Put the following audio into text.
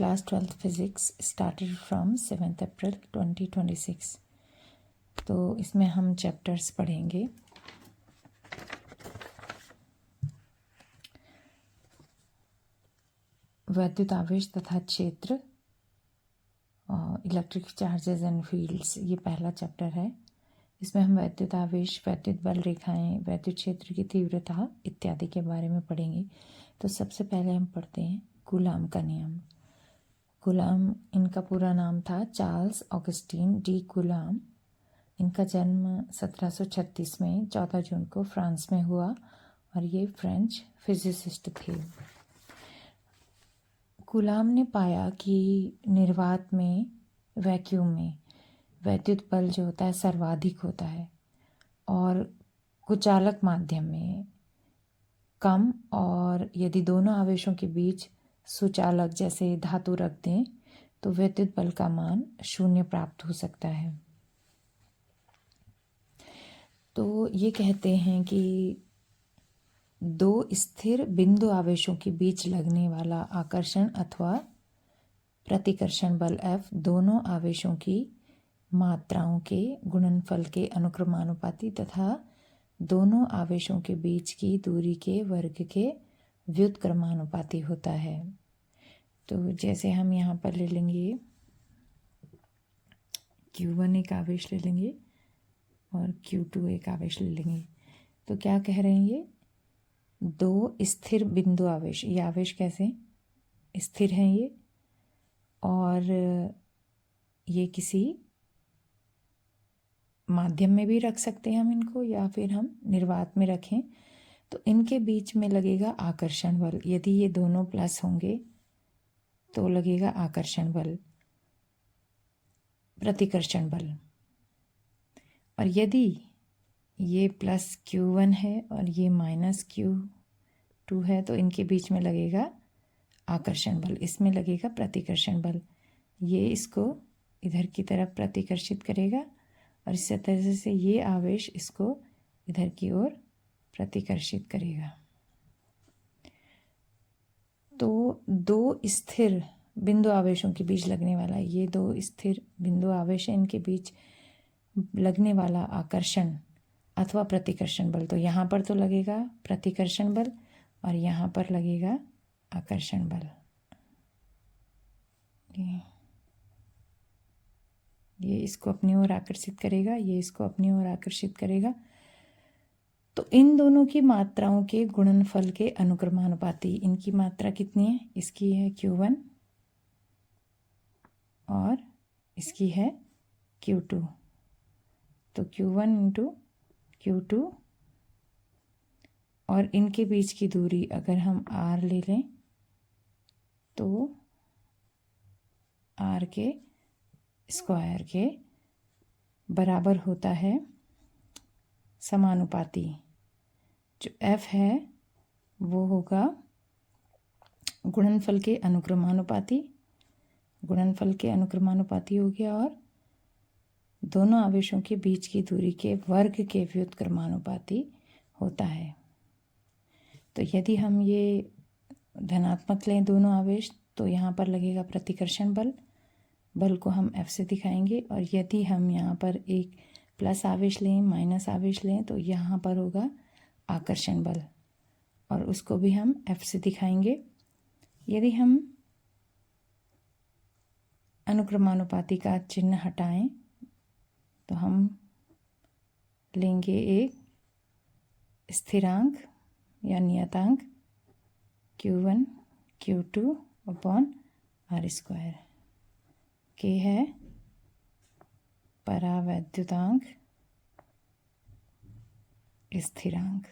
Class 12th physics started from 7 अप्रैल 2026। तो इसमें हम चैप्टर्स पढ़ेंगे। वैद्युत आवेश तथा क्षेत्र, इलेक्ट्रिक चार्जेस एंड फील्ड्स, ये पहला चैप्टर है। इसमें हम वैद्युत आवेश, वैद्युत बल रेखाएं, वैद्युत क्षेत्र की तीव्रता इत्यादि के बारे में पढ़ेंगे। तो सबसे पहले हम पढ़ते हैं कूलाम का नियम। कूलाम, इनका पूरा नाम था चार्ल्स ऑगस्टीन डी कूलाम। इनका जन्म 1736 में 14 जून को फ्रांस में हुआ और ये फ्रेंच फिजिसिस्ट थे। कूलाम ने पाया कि निर्वात में, वैक्यूम में वैद्युत बल जो होता है सर्वाधिक होता है और कुचालक माध्यम में कम, और यदि दोनों आवेशों के बीच सुचालक जैसे धातु रख दें तो वैद्युत बल का मान 0 प्राप्त हो सकता है। तो ये कहते हैं कि दो स्थिर बिंदु आवेशों के बीच लगने वाला आकर्षण अथवा प्रतिकर्षण बल F दोनों आवेशों की मात्राओं के गुणनफल के अनुक्रमानुपाती तथा दोनों आवेशों के बीच की दूरी के वर्ग के व्युत्क्रमानुपाती होता है। तो जैसे हम यहाँ पर ले लेंगे Q1 एक आवेश ले लेंगे और Q2 एक आवेश ले लेंगे। तो क्या कह रहे हैं, ये दो स्थिर बिंदु आवेश, ये आवेश कैसे स्थिर हैं ये, और ये किसी माध्यम में भी रख सकते हैं हम इनको, या फिर हम निर्वात में रखें तो इनके बीच में लगेगा आकर्षण बल। यदि ये दोनों प्लस होंगे तो लगेगा आकर्षण बल, प्रतिकर्षण बल। और यदि ये प्लस Q1 है और ये माइनस Q2 है तो इनके बीच में लगेगा आकर्षण बल, इसमें लगेगा प्रतिकर्षण बल। ये इसको इधर की तरफ प्रतिकर्षित करेगा और इस तरह से ये आवेश इसको इधर की ओर प्रतिकर्षित करेगा। तो दो स्थिर बिंदु आवेशों के बीच लगने वाला, ये दो स्थिर बिंदु आवेश हैं, इनके बीच लगने वाला आकर्षण अथवा प्रतिकर्षण बल, तो यहाँ पर तो लगेगा प्रतिकर्षण बल और यहाँ पर लगेगा आकर्षण बल। ये इसको अपनी ओर आकर्षित करेगा, ये इसको अपनी ओर आकर्षित करेगा। तो इन दोनों की मात्राओं के गुणनफल के अनुक्रमानुपाती, इनकी मात्रा कितनी है, इसकी है Q1 और इसकी है Q2। तो Q1 इंटू Q2, और इनके बीच की दूरी अगर हम R ले लें तो R के स्क्वायर के बराबर होता है समानुपाती। जो F है वो होगा गुणनफल के अनुक्रमानुपाती, गुणनफल के अनुक्रमानुपाती हो गया, और दोनों आवेशों के बीच की दूरी के वर्ग के व्युत्क्रमानुपाती होता है। तो यदि हम ये धनात्मक लें दोनों आवेश तो यहाँ पर लगेगा प्रतिकर्षण बल, बल को हम F से दिखाएंगे, और यदि हम यहाँ पर एक प्लस आवेश लें, माइनस आवेश लें तो यहाँ पर होगा आकर्षण बल और उसको भी हम F से दिखाएंगे। यदि हम अनुक्रमानुपाती का चिन्ह हटाएं तो हम लेंगे एक स्थिरांक या नियतांक Q1 Q2 upon R square. K है परावैद्युतांक स्थिरांक।